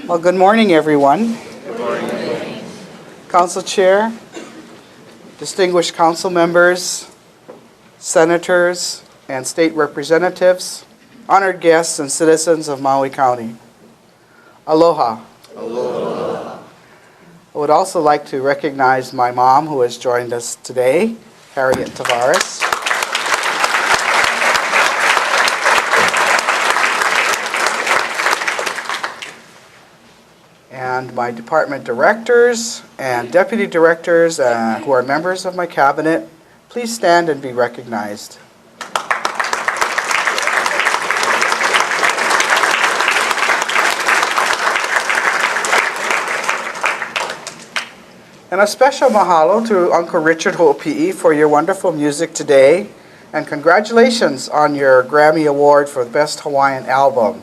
Well, good morning, everyone. Good morning. Council Chair, distinguished council members, senators, and state representatives, honored guests and citizens of Maui County. Aloha. Aloha. I would also like to recognize my mom who has joined us today, Charmaine Tavares. And my department directors and deputy directors who are members of my cabinet, please stand and be recognized. And a special mahalo to Uncle Richard Ho'opi'i for your wonderful music today, and congratulations on your Grammy Award for the Best Hawaiian Album.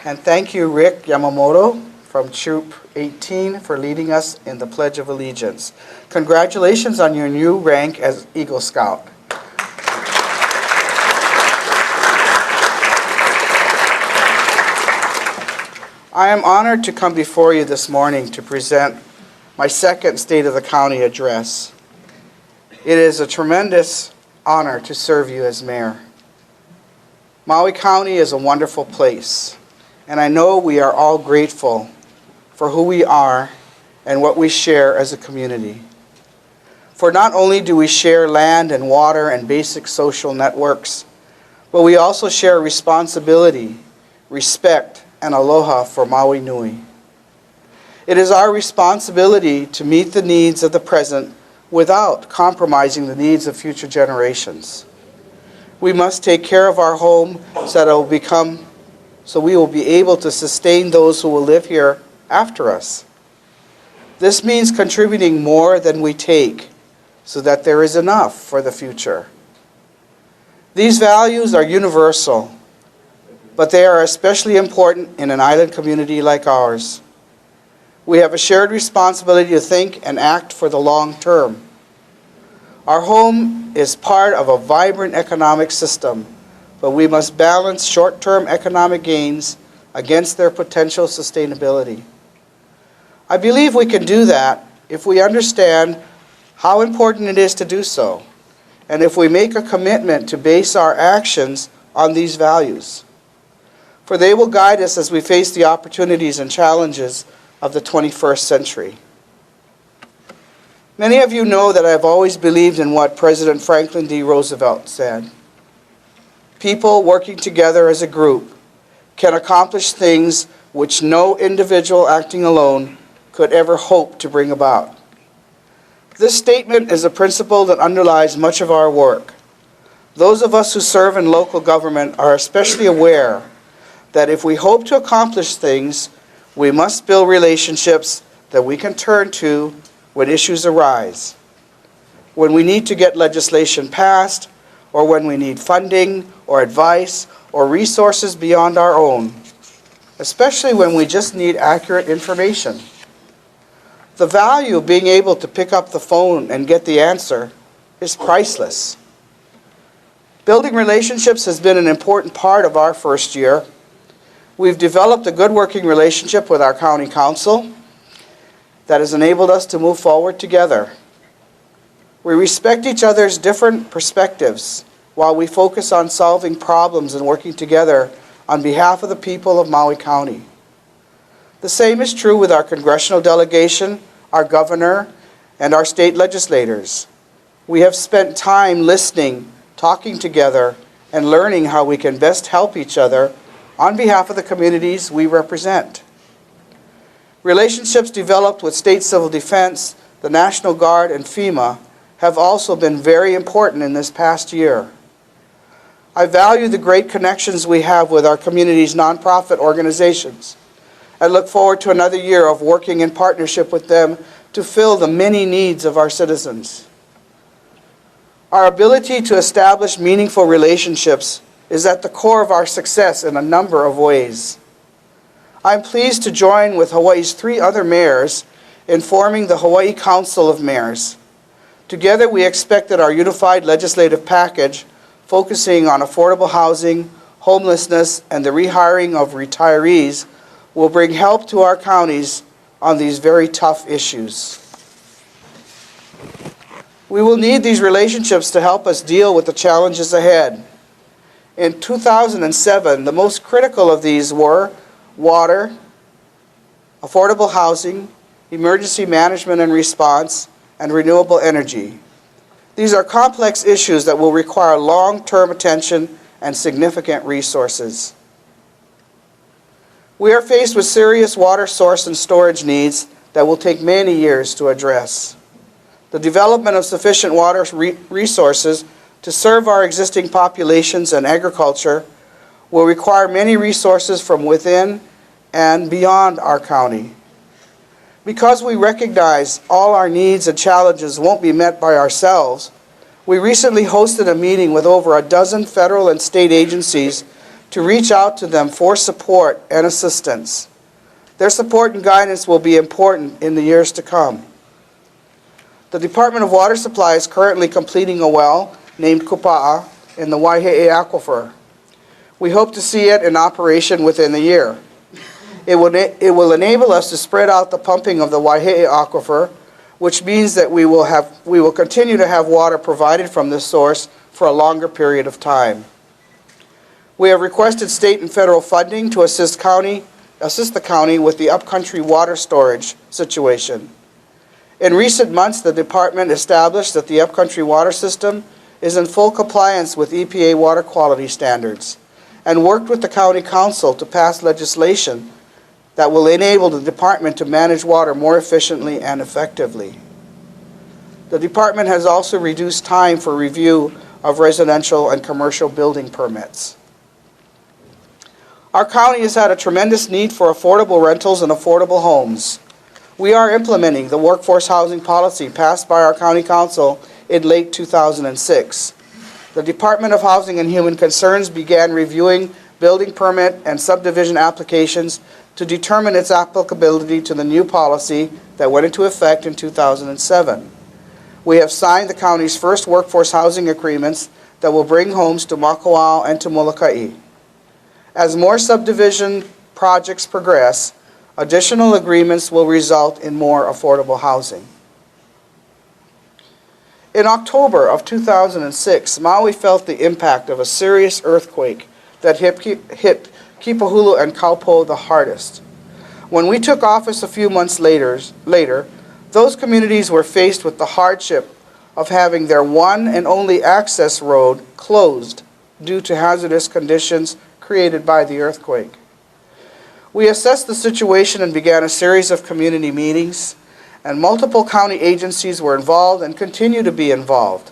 And thank you, Rick Yamamoto from Troop 18 for leading us in the Pledge of Allegiance. Congratulations on your new rank as Eagle Scout. I am honored to come before you this morning to present my second State of the County address. It is a tremendous honor to serve you as mayor. Maui County is a wonderful place, and I know we are all grateful for who we are and what we share as a community. For not only do we share land and water and basic social networks, but we also share responsibility, respect, and aloha for Maui Nui. It is our responsibility to meet the needs of the present without compromising the needs of future generations. We must take care of our home so we will be able to sustain those who will live here after us. This means contributing more than we take so that there is enough for the future. These values are universal, but they are especially important in an island community like ours. We have a shared responsibility to think and act for the long term. Our home is part of a vibrant economic system, but we must balance short-term economic gains against their potential sustainability. I believe we can do that if we understand how important it is to do so, and if we make a commitment to base our actions on these values. For they will guide us as we face the opportunities and challenges of the 21st century. Many of you know that I've always believed in what President Franklin D. Roosevelt said. People working together as a group can accomplish things which no individual acting alone could ever hope to bring about. This statement is a principle that underlies much of our work. Those of us who serve in local government are especially aware that if we hope to accomplish things, we must build relationships that we can turn to when issues arise, when we need to get legislation passed, or when we need funding or advice or resources beyond our own, especially when we just need accurate information. The value of being able to pick up the phone and get the answer is priceless. Building relationships has been an important part of our first year. We've developed a good working relationship with our county council that has enabled us to move forward together. We respect each other's different perspectives while we focus on solving problems and working together on behalf of the people of Maui County. The same is true with our congressional delegation, our governor, and our state legislators. We have spent time listening, talking together, and learning how we can best help each other on behalf of the communities we represent. Relationships developed with State Civil Defense, the National Guard, and FEMA have also been very important in this past year. I value the great connections we have with our community's nonprofit organizations. I look forward to another year of working in partnership with them to fill the many needs of our citizens. Our ability to establish meaningful relationships is at the core of our success in a number of ways. I'm pleased to join with Hawaii's 3 other mayors in forming the Hawaii Council of Mayors. Together we expect that our unified legislative package focusing on affordable housing, homelessness, and the rehiring of retirees will bring help to our counties on these very tough issues. We will need these relationships to help us deal with the challenges ahead. In 2007, the most critical of these were water, affordable housing, emergency management and response, and renewable energy. These are complex issues that will require long-term attention and significant resources. We are faced with serious water source and storage needs that will take many years to address. The development of sufficient water resources to serve our existing populations and agriculture will require many resources from within and beyond our county. Because we recognize all our needs and challenges won't be met by ourselves, we recently hosted a meeting with over a dozen federal and state agencies to reach out to them for support and assistance. Their support and guidance will be important in the years to come. The Department of Water Supply is currently completing a well named Kupa'a in the Waihe'e Aquifer. We hope to see it in operation within the year. It will enable us to spread out the pumping of the Waihe'e Aquifer, which means that we will continue to have water provided from this source for a longer period of time. We have requested state and federal funding to assist the county with the upcountry water storage situation. In recent months, the department established that the upcountry water system is in full compliance with EPA water quality standards and worked with the county council to pass legislation that will enable the department to manage water more efficiently and effectively. The department has also reduced time for review of residential and commercial building permits. Our county has had a tremendous need for affordable rentals and affordable homes. We are implementing the workforce housing policy passed by our county council in late 2006. The Department of Housing and Human Concerns began reviewing building permit and subdivision applications to determine its applicability to the new policy that went into effect in 2007. We have signed the county's first workforce housing agreements that will bring homes to Makawao and to Molokai. As more subdivision projects progress, additional agreements will result in more affordable housing. In October of 2006, Maui felt the impact of a serious earthquake that hit Kipahulu and Kaupo the hardest. When we took office a few months later, those communities were faced with the hardship of having their one and only access road closed due to hazardous conditions created by the earthquake. We assessed the situation and began a series of community meetings, and multiple county agencies were involved and continue to be involved.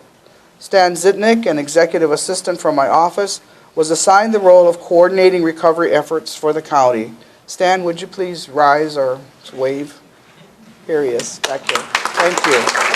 Stan Zitnick, an executive assistant from my office, was assigned the role of coordinating recovery efforts for the county. Stan, would you please rise or wave? Here he is, back there. Thank you.